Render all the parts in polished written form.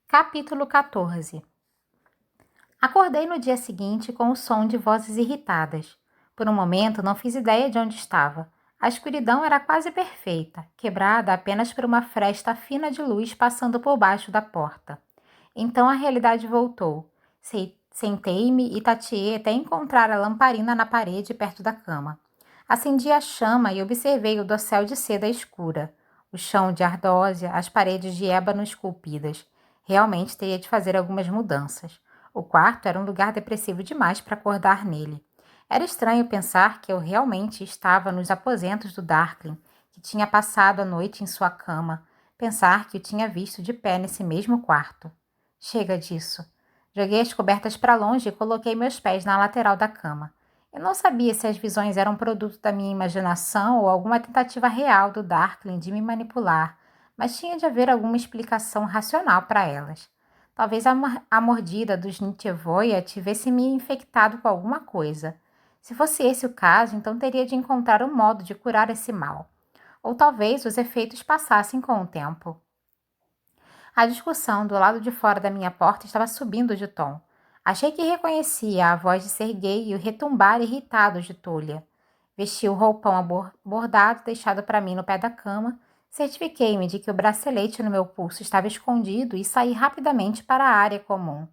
Capítulo 14. Acordei no dia seguinte com o som de vozes irritadas. Por um momento não fiz ideia de onde estava. A escuridão era quase perfeita, quebrada apenas por uma fresta fina de luz passando por baixo da porta. Então a realidade voltou. Sentei-me e tateei até encontrar a lamparina na parede perto da cama. Acendi a chama e observei o dossel de seda escura, o chão de ardósia, as paredes de ébano esculpidas. Realmente teria de fazer algumas mudanças. O quarto era um lugar depressivo demais para acordar nele. Era estranho pensar que eu realmente estava nos aposentos do Darkling, que tinha passado a noite em sua cama. Pensar que o tinha visto de pé nesse mesmo quarto. Chega disso. Joguei as cobertas para longe e coloquei meus pés na lateral da cama. Eu não sabia se as visões eram produto da minha imaginação ou alguma tentativa real do Darkling de me manipular, mas tinha de haver alguma explicação racional para elas. Talvez a mordida dos Nityevoia tivesse me infectado com alguma coisa. Se fosse esse o caso, então teria de encontrar um modo de curar esse mal. Ou talvez os efeitos passassem com o tempo. A discussão do lado de fora da minha porta estava subindo de tom. Achei que reconhecia a voz de Serguei e o retumbar irritado de Tullia. Vesti o roupão bordado deixado para mim no pé da cama, certifiquei-me de que o bracelete no meu pulso estava escondido e saí rapidamente para a área comum.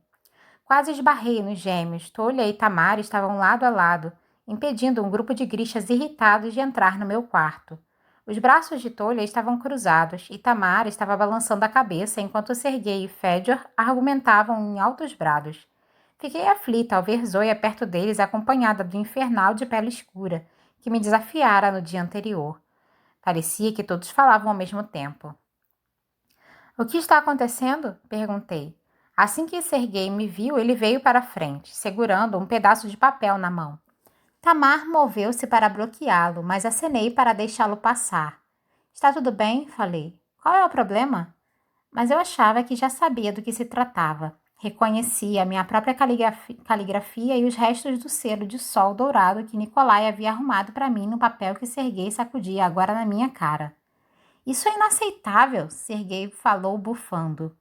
Quase esbarrei nos gêmeos. Tullia e Tamar estavam lado a lado, impedindo um grupo de grixas irritados de entrar no meu quarto. Os braços de Tullia estavam cruzados e Tamar estava balançando a cabeça enquanto Serguei e Fedor argumentavam em altos brados. Fiquei aflita ao ver Zoya perto deles acompanhada do infernal de pele escura, que me desafiara no dia anterior. Parecia que todos falavam ao mesmo tempo. O que está acontecendo? Perguntei. Assim que Serguei me viu, ele veio para a frente, segurando um pedaço de papel na mão. Tamar moveu-se para bloqueá-lo, mas acenei para deixá-lo passar. Está tudo bem? Falei. Qual é o problema? Mas eu achava que já sabia do que se tratava. Reconhecia a minha própria caligrafia e os restos do selo de sol dourado que Nikolai havia arrumado para mim no papel que Serguei sacudia agora na minha cara. Isso é inaceitável, Serguei falou bufando.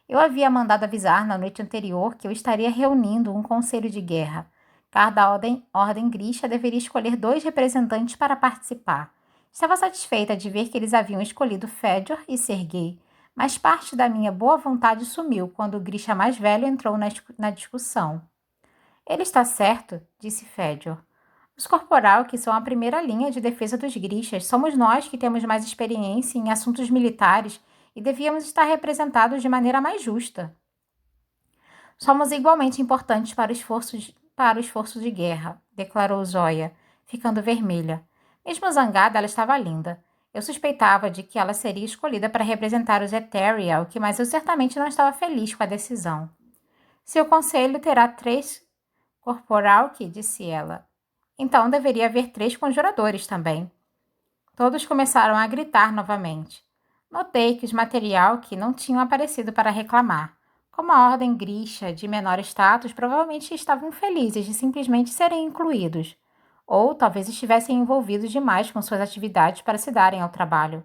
Eu havia mandado avisar na noite anterior que eu estaria reunindo um conselho de guerra. Cada ordem Grisha deveria escolher 2 representantes para participar. Estava satisfeita de ver que eles haviam escolhido Fedor e Serguei, mas parte da minha boa vontade sumiu quando o Grisha mais velho entrou na discussão. Ele está certo, disse Fedor. Os corporal, que são a primeira linha de defesa dos Grishas, somos nós que temos mais experiência em assuntos militares e devíamos estar representados de maneira mais justa. Somos igualmente importantes para o esforço de guerra, declarou Zoya, ficando vermelha. Mesmo zangada, ela estava linda. Eu suspeitava de que ela seria escolhida para representar os Ethereal, mas eu certamente não estava feliz com a decisão. Seu conselho terá 3 corporal, que disse ela. Então deveria haver 3 conjuradores também. Todos começaram a gritar novamente. Notei que os material que não tinham aparecido para reclamar, como a ordem Grisha de menor status, provavelmente estavam felizes de simplesmente serem incluídos, ou talvez estivessem envolvidos demais com suas atividades para se darem ao trabalho.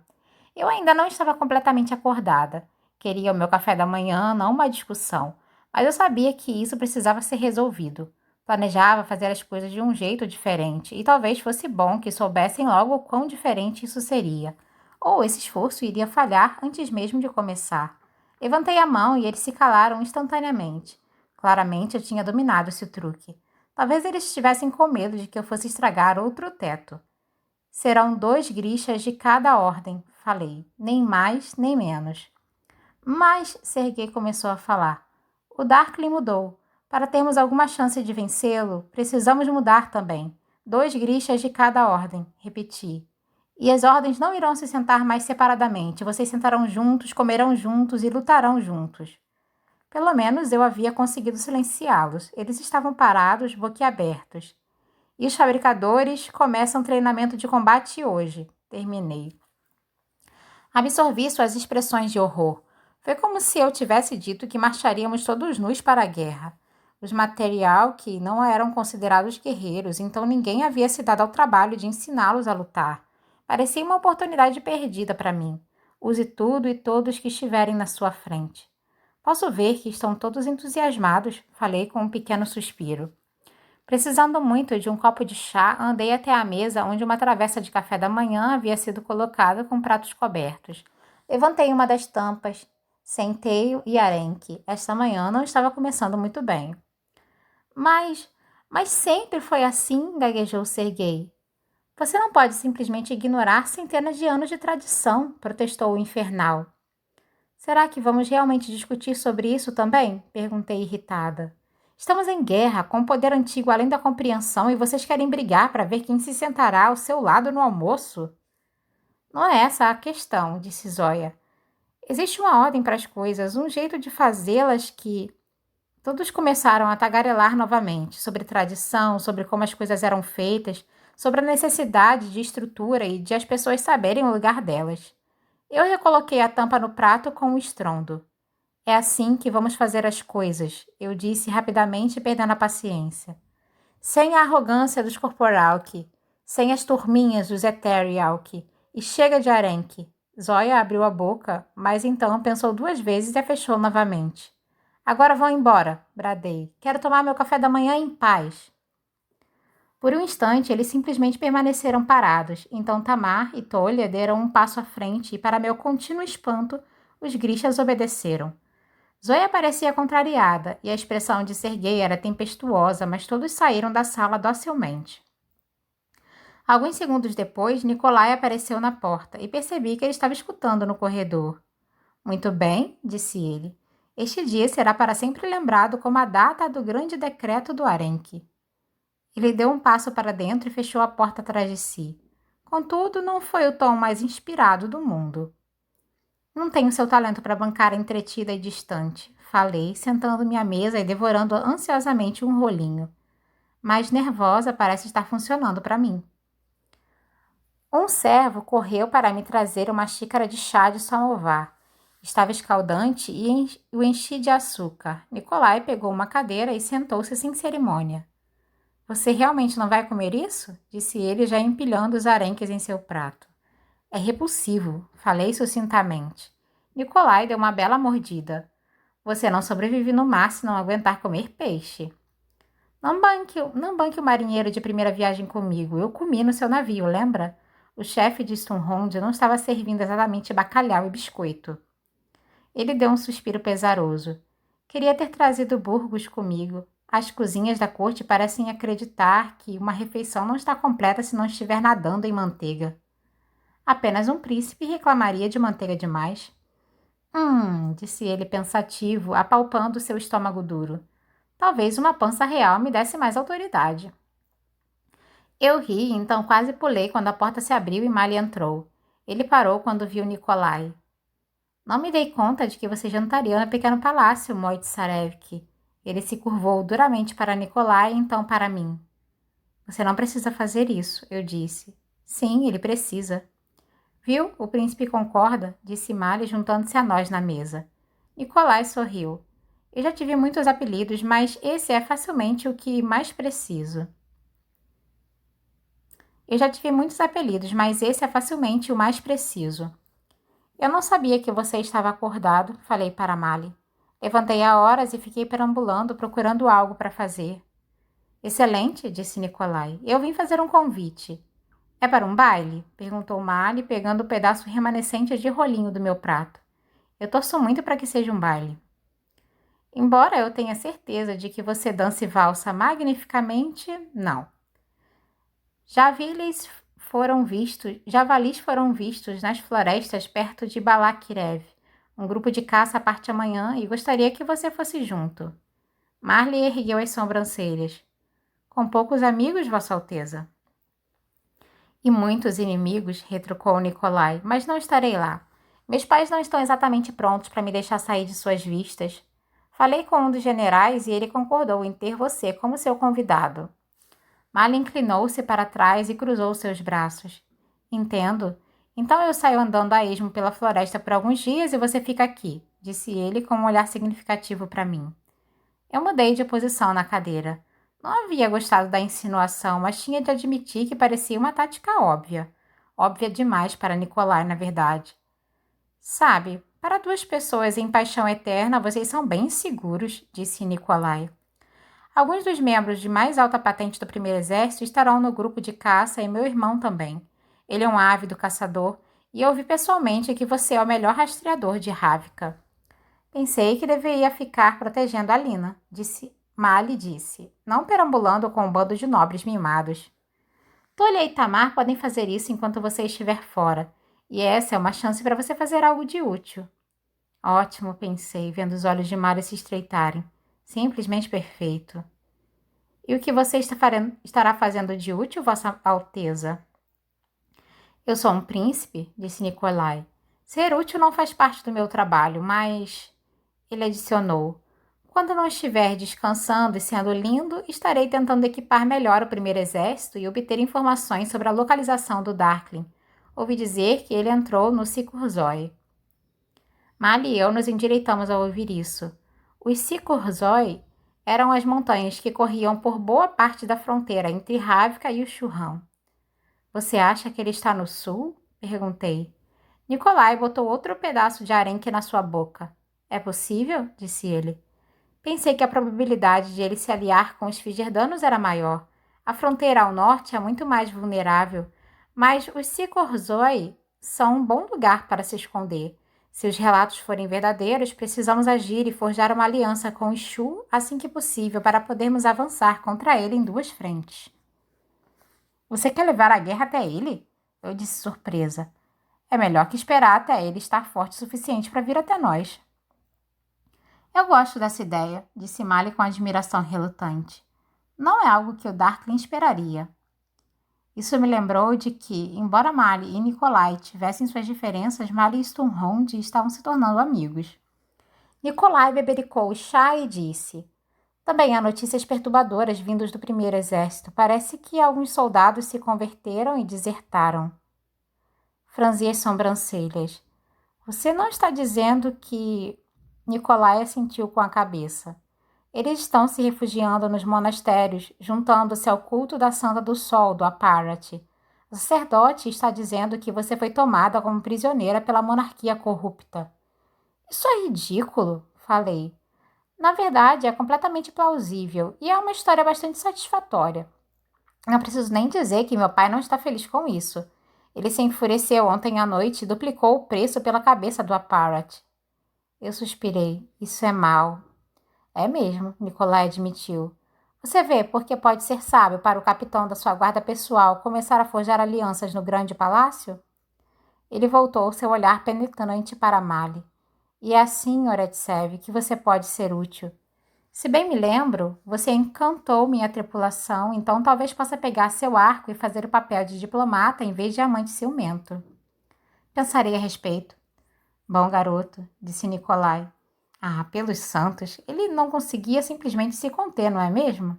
Eu ainda não estava completamente acordada. Queria o meu café da manhã, não uma discussão, mas eu sabia que isso precisava ser resolvido. Planejava fazer as coisas de um jeito diferente, e talvez fosse bom que soubessem logo o quão diferente isso seria. Ou esse esforço iria falhar antes mesmo de começar. Levantei a mão e eles se calaram instantaneamente. Claramente eu tinha dominado esse truque. Talvez eles estivessem com medo de que eu fosse estragar outro teto. Serão 2 grixas de cada ordem, falei. Nem mais, nem menos. Mas, Serguei começou a falar. O Darkling mudou. Para termos alguma chance de vencê-lo, precisamos mudar também. 2 grixas de cada ordem, repeti. E as ordens não irão se sentar mais separadamente. Vocês sentarão juntos, comerão juntos e lutarão juntos. Pelo menos eu havia conseguido silenciá-los. Eles estavam parados, boquiabertos. E os fabricadores começam treinamento de combate hoje. Terminei. Absorvi suas expressões de horror. Foi como se eu tivesse dito que marcharíamos todos nus para a guerra. Os material que não eram considerados guerreiros, então ninguém havia se dado ao trabalho de ensiná-los a lutar. Parecia uma oportunidade perdida para mim. Use tudo e todos que estiverem na sua frente. Posso ver que estão todos entusiasmados, falei com um pequeno suspiro. Precisando muito de um copo de chá, andei até a mesa onde uma travessa de café da manhã havia sido colocada com pratos cobertos. Levantei uma das tampas, centeio e arenque. Esta manhã não estava começando muito bem. Mas sempre foi assim, gaguejou Serguei. Você não pode simplesmente ignorar centenas de anos de tradição, protestou o infernal. Será que vamos realmente discutir sobre isso também? Perguntei irritada. Estamos em guerra, com um poder antigo além da compreensão, e vocês querem brigar para ver quem se sentará ao seu lado no almoço? Não é essa a questão, disse Zóia. Existe uma ordem para as coisas, um jeito de fazê-las que... Todos começaram a tagarelar novamente, sobre tradição, sobre como as coisas eram feitas, sobre a necessidade de estrutura e de as pessoas saberem o lugar delas. Eu recoloquei a tampa no prato com um estrondo. É assim que vamos fazer as coisas, eu disse rapidamente, perdendo a paciência. Sem a arrogância dos Corporalki, sem as turminhas dos Eterialki, e chega de arenque. Zóia abriu a boca, mas então pensou 2 vezes e a fechou novamente. Agora vão embora, bradei. Quero tomar meu café da manhã em paz. Por um instante, eles simplesmente permaneceram parados. Então Tamar e Tolha deram um passo à frente e, para meu contínuo espanto, os Grishas obedeceram. Zóia parecia contrariada e a expressão de Serguei era tempestuosa, mas todos saíram da sala docilmente. Alguns segundos depois, Nikolai apareceu na porta e percebi que ele estava escutando no corredor. Muito bem, disse ele. Este dia será para sempre lembrado como a data do grande decreto do Arenque. Ele deu um passo para dentro e fechou a porta atrás de si. Contudo, não foi o tom mais inspirado do mundo. Não tenho seu talento para bancar entretida e distante, falei, sentando-me à mesa e devorando ansiosamente um rolinho. Mas nervosa parece estar funcionando para mim. Um servo correu para me trazer uma xícara de chá de samovar. Estava escaldante e o enchi de açúcar. Nikolai pegou uma cadeira e sentou-se sem cerimônia. Você realmente não vai comer isso? Disse ele, já empilhando os arenques em seu prato. É repulsivo, falei sucintamente. Nikolai deu uma bela mordida. Você não sobrevive no mar se não aguentar comer peixe. Não banque o marinheiro de primeira viagem comigo. Eu comi no seu navio, lembra? O chefe de Stunhond não estava servindo exatamente bacalhau e biscoito. Ele deu um suspiro pesaroso. Queria ter trazido Burgos comigo. As cozinhas da corte parecem acreditar que uma refeição não está completa se não estiver nadando em manteiga. Apenas um príncipe reclamaria de manteiga demais. Disse ele pensativo, apalpando seu estômago duro. Talvez uma pança real me desse mais autoridade. Eu ri, então quase pulei quando a porta se abriu e Mali entrou. Ele parou quando viu Nikolai. Não me dei conta de que você jantaria no pequeno palácio, Moitsarevki. Ele se curvou duramente para Nikolai e então para mim. Você não precisa fazer isso, eu disse. Sim, ele precisa. Viu? O príncipe concorda, disse Mali, juntando-se a nós na mesa. Nikolai sorriu. Eu já tive muitos apelidos, mas esse é facilmente o que mais preciso. Eu não sabia que você estava acordado, falei para Mali. Levantei a horas e fiquei perambulando, procurando algo para fazer. Excelente, disse Nikolai. Eu vim fazer um convite. É para um baile? Perguntou Mali, pegando o pedaço remanescente de rolinho do meu prato. Eu torço muito para que seja um baile. Embora eu tenha certeza de que você dance valsa magnificamente, não. Javalis foram vistos nas florestas perto de Balakirev. Um grupo de caça parte amanhã e gostaria que você fosse junto. Marley ergueu as sobrancelhas. Com poucos amigos, Vossa Alteza. E muitos inimigos, retrucou Nikolai, mas não estarei lá. Meus pais não estão exatamente prontos para me deixar sair de suas vistas. Falei com um dos generais e ele concordou em ter você como seu convidado. Mali inclinou-se para trás e cruzou seus braços. Entendo. Então eu saio andando a esmo pela floresta por alguns dias e você fica aqui, disse ele com um olhar significativo para mim. Eu mudei de posição na cadeira. Não havia gostado da insinuação, mas tinha de admitir que parecia uma tática óbvia. Óbvia demais para Nikolai, na verdade. Sabe, Para duas pessoas em paixão eterna, vocês são bem seguros, disse Nikolai. Alguns dos membros de mais alta patente do primeiro exército estarão no grupo de caça e meu irmão também. Ele é um ávido caçador e eu vi pessoalmente que você é o melhor rastreador de Ravka. Pensei que deveria ficar protegendo a Lina, Mali disse, não perambulando com um bando de nobres mimados. Tolha e Tamar podem fazer isso enquanto você estiver fora, e essa é uma chance para você fazer algo de útil. Ótimo, pensei, vendo os olhos de Mali se estreitarem. Simplesmente perfeito. E o que você estará fazendo de útil, Vossa Alteza? Eu sou um príncipe, disse Nikolai. Ser útil não faz parte do meu trabalho, mas... Ele adicionou. Quando não estiver descansando e sendo lindo, estarei tentando equipar melhor o primeiro exército e obter informações sobre a localização do Darkling. Ouvi dizer que ele entrou no Sikurzoi. Mali e eu nos endireitamos ao ouvir isso. Os Sikurzoi eram as montanhas que corriam por boa parte da fronteira entre Ravka e o Churrão. Você acha que ele está no sul? Perguntei. Nikolai botou outro pedaço de arenque na sua boca. É possível? Disse ele. Pensei que a probabilidade de ele se aliar com os Figerdanos era maior. A fronteira ao norte é muito mais vulnerável, mas os Sikorzoi são um bom lugar para se esconder. Se os relatos forem verdadeiros, precisamos agir e forjar uma aliança com o Shu assim que possível para podermos avançar contra ele em duas frentes. Você quer levar a guerra até ele? Eu disse surpresa. É melhor que esperar até ele estar forte o suficiente para vir até nós. Eu gosto dessa ideia, disse Mali com admiração relutante. Não é algo que o Darkling esperaria. Isso me lembrou de que, embora Mali e Nikolai tivessem suas diferenças, Mali e Sturmhond estavam se tornando amigos. Nikolai bebericou o chá e disse: Também há notícias perturbadoras vindas do primeiro exército. Parece que alguns soldados se converteram e desertaram. Franzi as sobrancelhas. Você não está dizendo que... Nikolai assentiu com a cabeça. Eles estão se refugiando nos monastérios, juntando-se ao culto da Santa do Sol, do Aparat. O sacerdote está dizendo que você foi tomada como prisioneira pela monarquia corrupta. Isso é ridículo, falei. Na verdade, é completamente plausível e é uma história bastante satisfatória. Não preciso nem dizer que meu pai não está feliz com isso. Ele se enfureceu ontem à noite e duplicou o preço pela cabeça do Aparat. Eu suspirei. Isso é mal. É mesmo, Nikolai admitiu. Você vê porque pode ser sábio para o capitão da sua guarda pessoal começar a forjar alianças no grande palácio? Ele voltou seu olhar penetrante para Mali. E é assim, Oretsev, que você pode ser útil. Se bem me lembro, você encantou minha tripulação, então talvez possa pegar seu arco e fazer o papel de diplomata em vez de amante ciumento. Pensarei a respeito. Bom garoto, disse Nikolai. Ah, pelos santos, ele não conseguia simplesmente se conter, não é mesmo?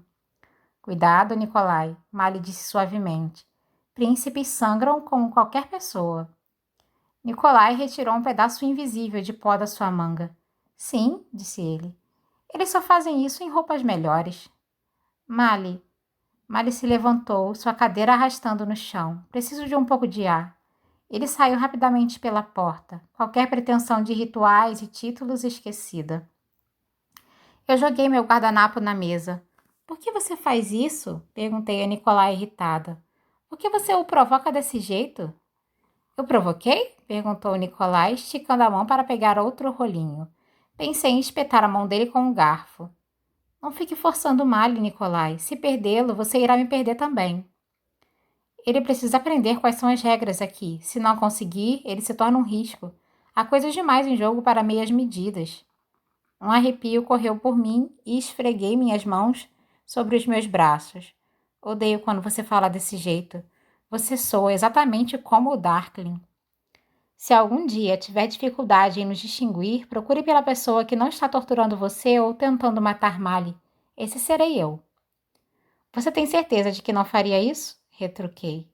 Cuidado, Nikolai, Mali disse suavemente. Príncipes sangram como qualquer pessoa. Nikolai retirou um pedaço invisível de pó da sua manga. Sim, disse ele. Eles só fazem isso em roupas melhores. Mali se levantou, sua cadeira arrastando no chão. Preciso de um pouco de ar. Ele saiu rapidamente pela porta, qualquer pretensão de rituais e títulos esquecida. Eu joguei meu guardanapo na mesa. Por que você faz isso? Perguntei a Nicolai irritada. Por que você o provoca desse jeito? Eu provoquei? Perguntou Nicolai, esticando a mão para pegar outro rolinho. Pensei em espetar a mão dele com um garfo. Não fique forçando o Mali, Nicolai. Se perdê-lo, você irá me perder também. Ele precisa aprender quais são as regras aqui. Se não conseguir, ele se torna um risco. Há coisas demais em jogo para meias medidas. Um arrepio correu por mim e esfreguei minhas mãos sobre os meus braços. Odeio quando você fala desse jeito. Você soa exatamente como o Darkling. Se algum dia tiver dificuldade em nos distinguir, procure pela pessoa que não está torturando você ou tentando matar Mali. Esse serei eu. Você tem certeza de que não faria isso? Retruquei.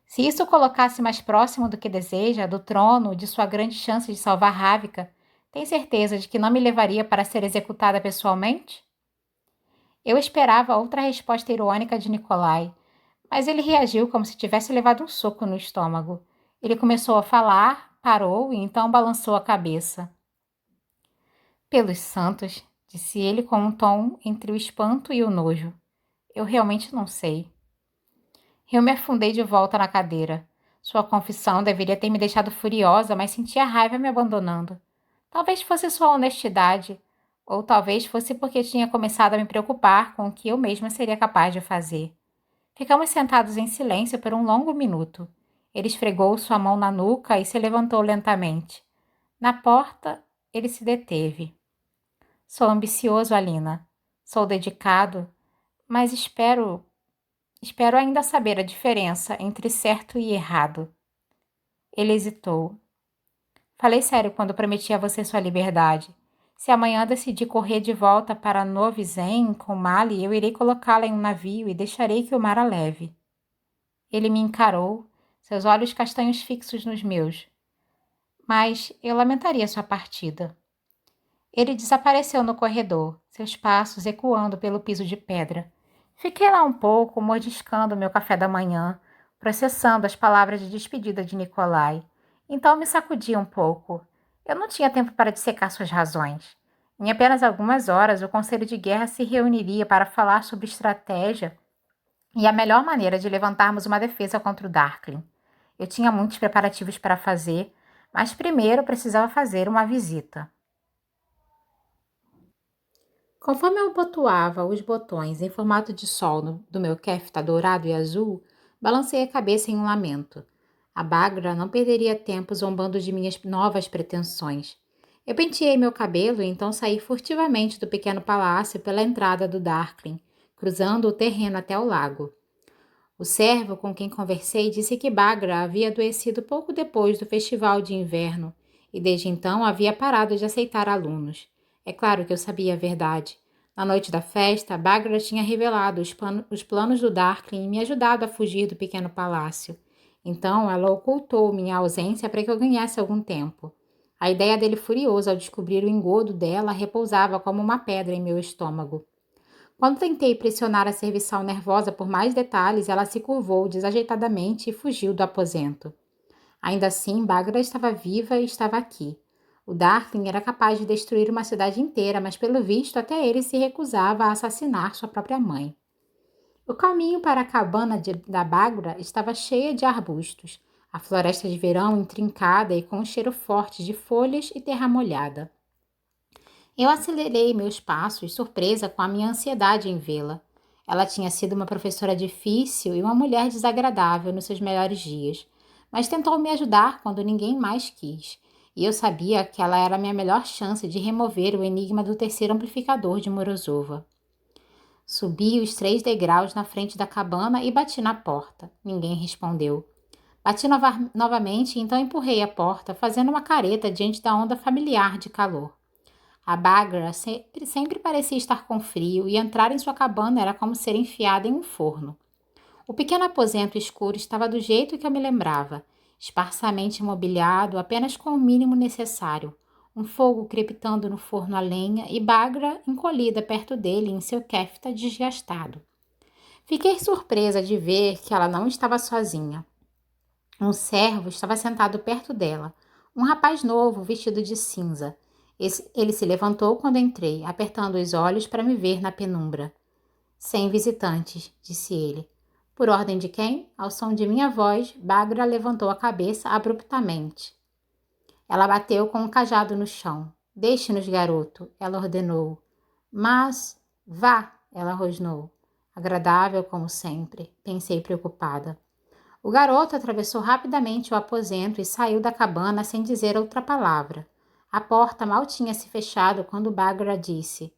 Se isso o colocasse mais próximo do que deseja, do trono, de sua grande chance de salvar Ravka, tem certeza de que não me levaria para ser executada pessoalmente? Eu esperava outra resposta irônica de Nikolai, mas ele reagiu como se tivesse levado um soco no estômago. Ele começou a falar, parou e então balançou a cabeça. Pelos santos, disse ele com um tom entre o espanto e o nojo. Eu realmente não sei. Eu me afundei de volta na cadeira. Sua confissão deveria ter me deixado furiosa, mas sentia raiva me abandonando. Talvez fosse sua honestidade, ou talvez fosse porque tinha começado a me preocupar com o que eu mesma seria capaz de fazer. Ficamos sentados em silêncio por um longo minuto. Ele esfregou sua mão na nuca e se levantou lentamente. Na porta, ele se deteve. Sou ambicioso, Alina. Sou dedicado, mas espero ainda saber a diferença entre certo e errado. Ele hesitou. Falei sério quando prometi a você sua liberdade. Se amanhã decidir correr de volta para Novi Zen com Mali, eu irei colocá-la em um navio e deixarei que o mar a leve. Ele me encarou, seus olhos castanhos fixos nos meus. Mas eu lamentaria sua partida. Ele desapareceu no corredor, seus passos ecoando pelo piso de pedra. Fiquei lá um pouco, mordiscando meu café da manhã, processando as palavras de despedida de Nikolai. Então me sacudi um pouco. Eu não tinha tempo para dissecar suas razões. Em apenas algumas horas, o Conselho de Guerra se reuniria para falar sobre estratégia e a melhor maneira de levantarmos uma defesa contra o Darkling. Eu tinha muitos preparativos para fazer, mas primeiro precisava fazer uma visita. Conforme eu abotoava os botões em formato de sol do meu kefta dourado e azul, balancei a cabeça em um lamento. A Bagra não perderia tempo zombando de minhas novas pretensões. Eu penteei meu cabelo e então saí furtivamente do pequeno palácio pela entrada do Darkling, cruzando o terreno até o lago. O servo com quem conversei disse que Bagra havia adoecido pouco depois do festival de inverno e desde então havia parado de aceitar alunos. É claro que eu sabia a verdade. Na noite da festa, Bagra tinha revelado os planos do Darkling e me ajudado a fugir do pequeno palácio. Então, ela ocultou minha ausência para que eu ganhasse algum tempo. A ideia dele furioso ao descobrir o engodo dela repousava como uma pedra em meu estômago. Quando tentei pressionar a serviçal nervosa por mais detalhes, ela se curvou desajeitadamente e fugiu do aposento. Ainda assim, Bagra estava viva e estava aqui. O Darkling era capaz de destruir uma cidade inteira, mas pelo visto até ele se recusava a assassinar sua própria mãe. O caminho para a cabana da Bagra estava cheia de arbustos, a floresta de verão intrincada e com um cheiro forte de folhas e terra molhada. Eu acelerei meus passos, surpresa com a minha ansiedade em vê-la. Ela tinha sido uma professora difícil e uma mulher desagradável nos seus melhores dias, mas tentou me ajudar quando ninguém mais quis, e eu sabia que ela era a minha melhor chance de remover o enigma do terceiro amplificador de Morozova. Subi os 3 degraus na frente da cabana e bati na porta. Ninguém respondeu. Bati novamente e então empurrei a porta, fazendo uma careta diante da onda familiar de calor. A Bagra sempre parecia estar com frio e entrar em sua cabana era como ser enfiada em um forno. O pequeno aposento escuro estava do jeito que eu me lembrava, esparsamente mobiliado apenas com o mínimo necessário, um fogo crepitando no forno a lenha e Bagra encolhida perto dele em seu kefta desgastado. Fiquei surpresa de ver que ela não estava sozinha. Um servo estava sentado perto dela, um rapaz novo vestido de cinza. Ele se levantou quando entrei, apertando os olhos para me ver na penumbra. Sem visitantes, disse ele. Por ordem de quem? Ao som de minha voz, Bagra levantou a cabeça abruptamente. Ela bateu com um cajado no chão. Deixe-nos, garoto, ela ordenou. Mas, vá, ela rosnou. Agradável como sempre, pensei preocupada. O garoto atravessou rapidamente o aposento e saiu da cabana sem dizer outra palavra. A porta mal tinha se fechado quando Bagra disse: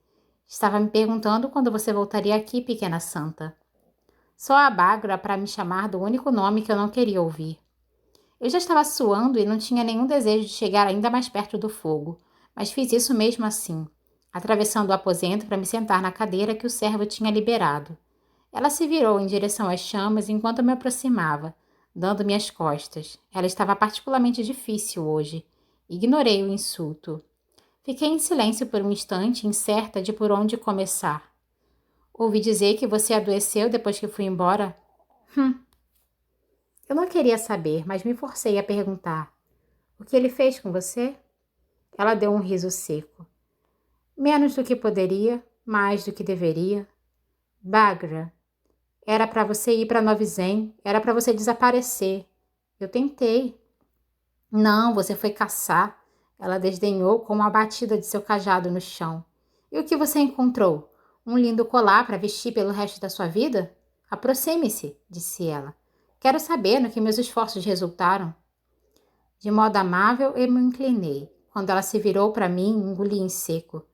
Estava me perguntando quando você voltaria aqui, pequena santa. Só a Bagra para me chamar do único nome que eu não queria ouvir. Eu já estava suando e não tinha nenhum desejo de chegar ainda mais perto do fogo, mas fiz isso mesmo assim, atravessando o aposento para me sentar na cadeira que o servo tinha liberado. Ela se virou em direção às chamas enquanto eu me aproximava, dando-me as costas. Ela estava particularmente difícil hoje. Ignorei o insulto. Fiquei em silêncio por um instante, incerta de por onde começar. Ouvi dizer que você adoeceu depois que fui embora? Eu não queria saber, mas me forcei a perguntar. O que ele fez com você? Ela deu um riso seco. Menos do que poderia, mais do que deveria. Bagra, era para você ir para Nova Zen, era para você desaparecer. Eu tentei. Não, você foi caçar. Ela desdenhou com uma batida de seu cajado no chão. E o que você encontrou? Um lindo colar para vestir pelo resto da sua vida? Aproxime-se, disse ela. Quero saber no que meus esforços resultaram. De modo amável, eu me inclinei. Quando ela se virou para mim, engoli em seco.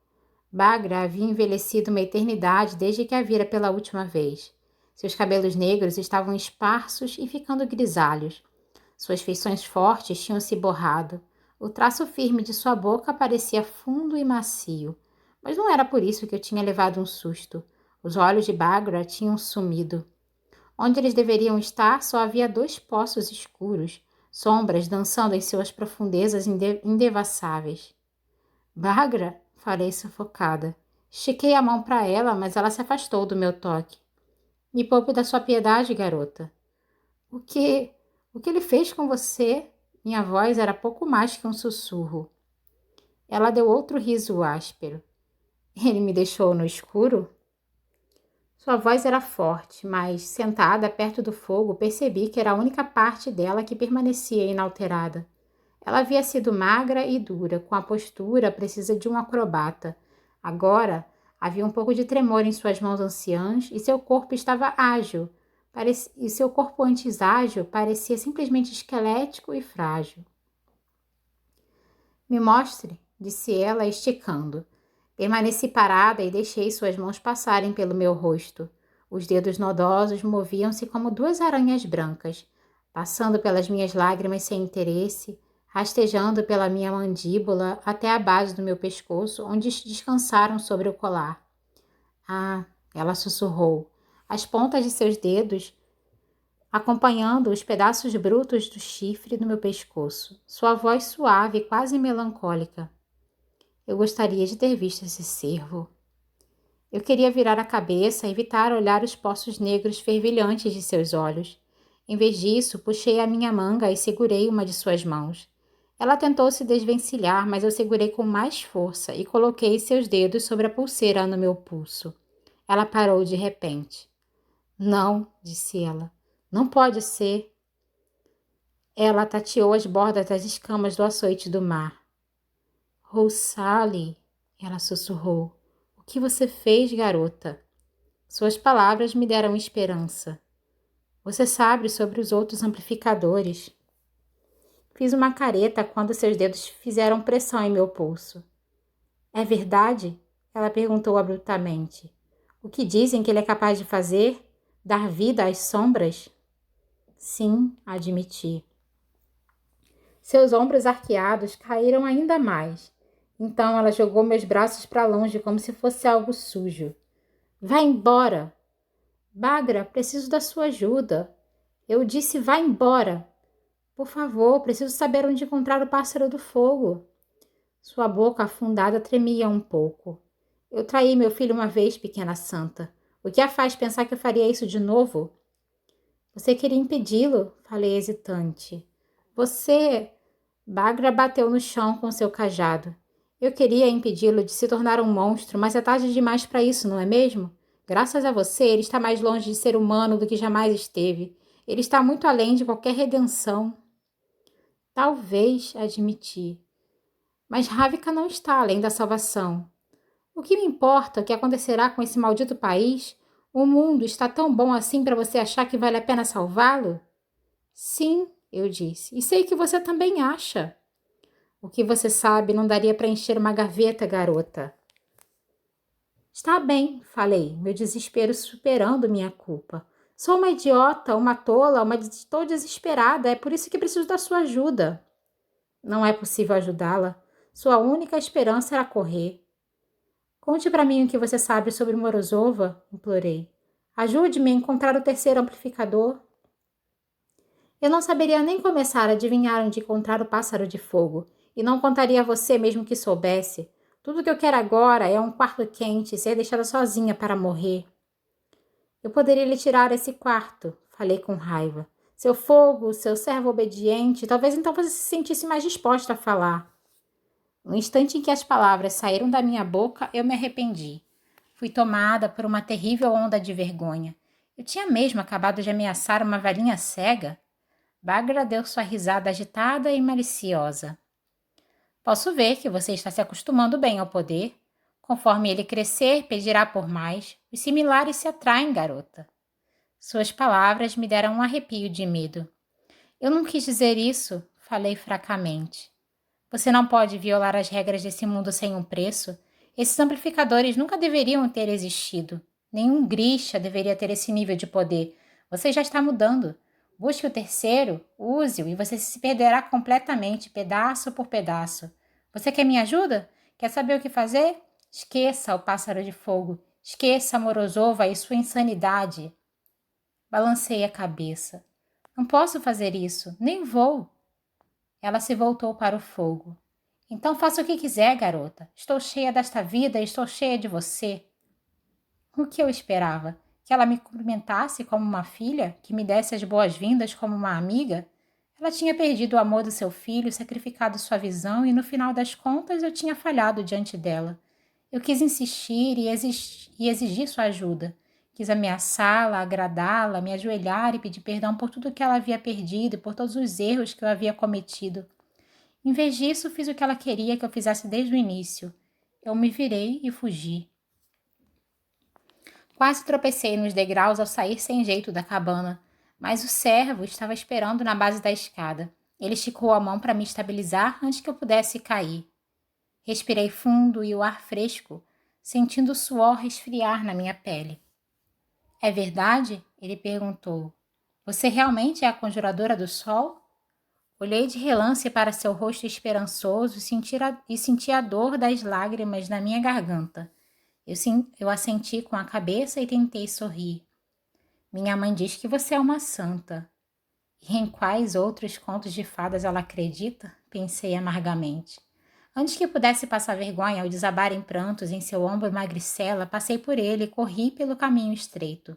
Bagra havia envelhecido uma eternidade desde que a vira pela última vez. Seus cabelos negros estavam esparsos e ficando grisalhos. Suas feições fortes tinham se borrado. O traço firme de sua boca parecia fundo e macio. Mas não era por isso que eu tinha levado um susto. Os olhos de Bagra tinham sumido. Onde eles deveriam estar, só havia 2 poços escuros, sombras dançando em suas profundezas indevassáveis. Bagra, falei sufocada. Estiquei a mão para ela, mas ela se afastou do meu toque. Me poupe da sua piedade, garota. O que ele fez com você? Minha voz era pouco mais que um sussurro. Ela deu outro riso áspero. Ele me deixou no escuro? Sua voz era forte, mas, sentada perto do fogo, percebi que era a única parte dela que permanecia inalterada. Ela havia sido magra e dura, com a postura precisa de um acrobata. Agora, havia um pouco de tremor em suas mãos anciãs e seu corpo estava ágil. E seu corpo antes ágil parecia simplesmente esquelético e frágil. Me mostre, disse ela, esticando. Permaneci parada e deixei suas mãos passarem pelo meu rosto. Os dedos nodosos moviam-se como 2 aranhas brancas, passando pelas minhas lágrimas sem interesse, rastejando pela minha mandíbula até a base do meu pescoço, onde descansaram sobre o colar. Ah, ela sussurrou, as pontas de seus dedos acompanhando os pedaços brutos do chifre no meu pescoço, sua voz suave e quase melancólica. Eu gostaria de ter visto esse cervo. Eu queria virar a cabeça, evitar olhar os poços negros fervilhantes de seus olhos. Em vez disso, puxei a minha manga e segurei uma de suas mãos. Ela tentou se desvencilhar, mas eu segurei com mais força e coloquei seus dedos sobre a pulseira no meu pulso. Ela parou de repente. Não, disse ela. Não pode ser. Ela tateou as bordas das escamas do açoite do mar. Rosalie, ela sussurrou. O que você fez, garota? Suas palavras me deram esperança. Você sabe sobre os outros amplificadores. Fiz uma careta quando seus dedos fizeram pressão em meu pulso. É verdade? Ela perguntou abruptamente. O que dizem que ele é capaz de fazer? Dar vida às sombras? Sim, admiti. Seus ombros arqueados caíram ainda mais. Então ela jogou meus braços para longe como se fosse algo sujo. Vá embora! Bagra, preciso da sua ajuda. Eu disse vá embora. Por favor, preciso saber onde encontrar o pássaro do fogo. Sua boca afundada tremia um pouco. Eu traí meu filho uma vez, pequena santa. O que a faz pensar que eu faria isso de novo? Você queria impedi-lo? Falei hesitante. Você... Bagra bateu no chão com seu cajado. Eu queria impedi-lo de se tornar um monstro, mas é tarde demais para isso, não é mesmo? Graças a você, ele está mais longe de ser humano do que jamais esteve. Ele está muito além de qualquer redenção. Talvez, admiti. Mas Ravika não está além da salvação. O que me importa é o que acontecerá com esse maldito país? O mundo está tão bom assim para você achar que vale a pena salvá-lo? Sim, eu disse, e sei que você também acha. O que você sabe não daria para encher uma gaveta, garota. Está bem, falei, meu desespero superando minha culpa. Sou uma idiota, uma tola, estou desesperada, é por isso que preciso da sua ajuda. Não é possível ajudá-la. Sua única esperança era correr. Conte para mim o que você sabe sobre Morozova, implorei. Ajude-me a encontrar o terceiro amplificador. Eu não saberia nem começar a adivinhar onde encontrar o pássaro de fogo, e não contaria a você mesmo que soubesse. Tudo que eu quero agora é um quarto quente e ser deixada sozinha para morrer. Eu poderia lhe tirar esse quarto, falei com raiva. Seu fogo, seu servo obediente, talvez então você se sentisse mais disposta a falar. No instante em que as palavras saíram da minha boca, eu me arrependi. Fui tomada por uma terrível onda de vergonha. Eu tinha mesmo acabado de ameaçar uma velhinha cega. Bagra deu sua risada agitada e maliciosa. Posso ver que você está se acostumando bem ao poder. Conforme ele crescer, pedirá por mais. Os similares se atraem, garota. Suas palavras me deram um arrepio de medo. Eu não quis dizer isso, falei fracamente. Você não pode violar as regras desse mundo sem um preço. Esses amplificadores nunca deveriam ter existido. Nenhum Grisha deveria ter esse nível de poder. Você já está mudando. Busque o terceiro, use-o e você se perderá completamente, pedaço por pedaço. Você quer minha ajuda? Quer saber o que fazer? Esqueça o pássaro de fogo. Esqueça a Morozova e sua insanidade. Balancei a cabeça. Não posso fazer isso, nem vou. Ela se voltou para o fogo. Então faça o que quiser, garota. Estou cheia desta vida e estou cheia de você. O que eu esperava? Que ela me cumprimentasse como uma filha? Que me desse as boas-vindas como uma amiga? Ela tinha perdido o amor do seu filho, sacrificado sua visão e, no final das contas, eu tinha falhado diante dela. Eu quis insistir e exigir sua ajuda. Quis ameaçá-la, agradá-la, me ajoelhar e pedir perdão por tudo que ela havia perdido e por todos os erros que eu havia cometido. Em vez disso, fiz o que ela queria que eu fizesse desde o início. Eu me virei e fugi. Quase tropecei nos degraus ao sair sem jeito da cabana, mas o servo estava esperando na base da escada. Ele esticou a mão para me estabilizar antes que eu pudesse cair. Respirei fundo e o ar fresco, sentindo o suor resfriar na minha pele. É verdade? Ele perguntou. Você realmente é a conjuradora do sol? Olhei de relance para seu rosto esperançoso e senti a dor das lágrimas na minha garganta. Eu assenti com a cabeça e tentei sorrir. Minha mãe diz que você é uma santa. E em quais outros contos de fadas ela acredita? Pensei amargamente. Antes que pudesse passar vergonha ao desabar em prantos em seu ombro magricela, passei por ele e corri pelo caminho estreito.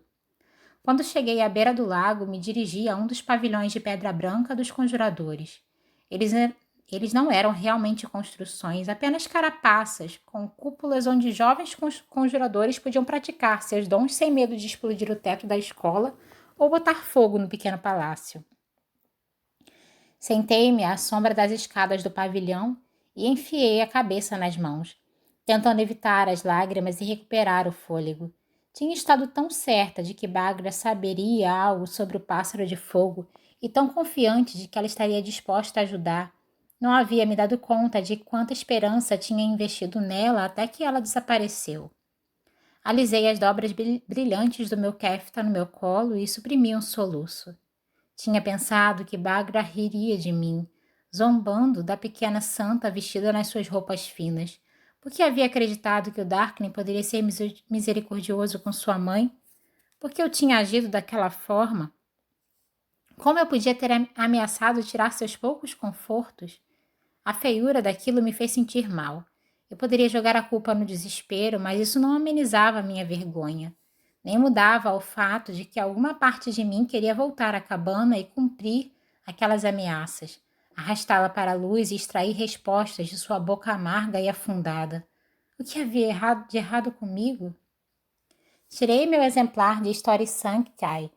Quando cheguei à beira do lago, me dirigi a um dos pavilhões de pedra branca dos conjuradores. Eles não eram realmente construções, apenas carapaças, com cúpulas onde jovens conjuradores podiam praticar seus dons sem medo de explodir o teto da escola ou botar fogo no pequeno palácio. Sentei-me à sombra das escadas do pavilhão e enfiei a cabeça nas mãos, tentando evitar as lágrimas e recuperar o fôlego. Tinha estado tão certa de que Bagra saberia algo sobre o pássaro de fogo e tão confiante de que ela estaria disposta a ajudar. Não havia me dado conta de quanta esperança tinha investido nela até que ela desapareceu. Alisei as dobras brilhantes do meu kefta no meu colo e suprimi um soluço. Tinha pensado que Bagra riria de mim, zombando da pequena santa vestida nas suas roupas finas, porque havia acreditado que o Darkling poderia ser misericordioso com sua mãe, porque eu tinha agido daquela forma. Como eu podia ter ameaçado tirar seus poucos confortos? A feiura daquilo me fez sentir mal. Eu poderia jogar a culpa no desespero, mas isso não amenizava a minha vergonha. Nem mudava o fato de que alguma parte de mim queria voltar à cabana e cumprir aquelas ameaças, arrastá-la para a luz e extrair respostas de sua boca amarga e afundada. O que havia de errado comigo? Tirei meu exemplar de Story Sancti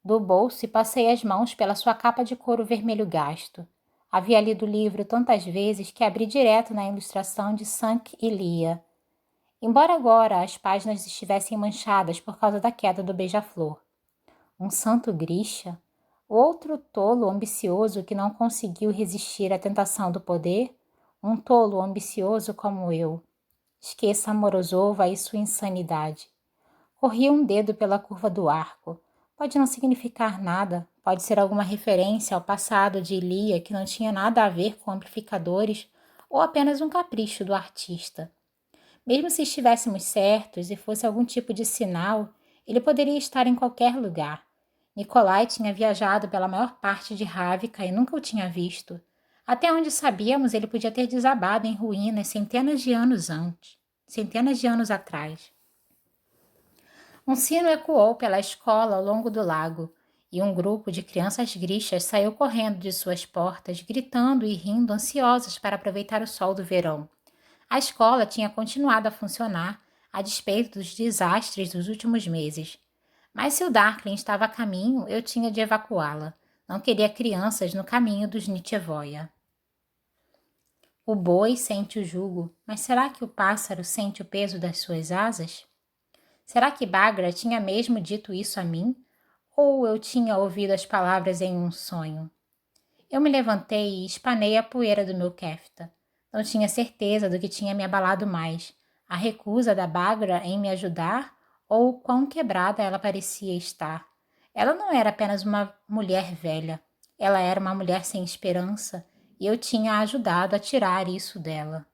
do bolso e passei as mãos pela sua capa de couro vermelho gasto. Havia lido o livro tantas vezes que abri direto na ilustração de Sank e Lia. Embora agora as páginas estivessem manchadas por causa da queda do beija-flor. Um santo Grisha? Outro tolo ambicioso que não conseguiu resistir à tentação do poder? Um tolo ambicioso como eu. Esqueça a Morozova e sua insanidade. Corri um dedo pela curva do arco. Pode não significar nada, pode ser alguma referência ao passado de Lia que não tinha nada a ver com amplificadores ou apenas um capricho do artista. Mesmo se estivéssemos certos e fosse algum tipo de sinal, ele poderia estar em qualquer lugar. Nikolai tinha viajado pela maior parte de Ravka e nunca o tinha visto. Até onde sabíamos, ele podia ter desabado em ruínas centenas de anos atrás. Um sino ecoou pela escola ao longo do lago, e um grupo de crianças grichas saiu correndo de suas portas, gritando e rindo, ansiosas para aproveitar o sol do verão. A escola tinha continuado a funcionar, a despeito dos desastres dos últimos meses. Mas se o Darkling estava a caminho, eu tinha de evacuá-la. Não queria crianças no caminho dos Nitevoia. O boi sente o jugo, mas será que o pássaro sente o peso das suas asas? Será que Bagra tinha mesmo dito isso a mim? Ou eu tinha ouvido as palavras em um sonho? Eu me levantei e espanei a poeira do meu kefta. Não tinha certeza do que tinha me abalado mais, a recusa da Bagra em me ajudar ou o quão quebrada ela parecia estar. Ela não era apenas uma mulher velha, ela era uma mulher sem esperança e eu tinha ajudado a tirar isso dela.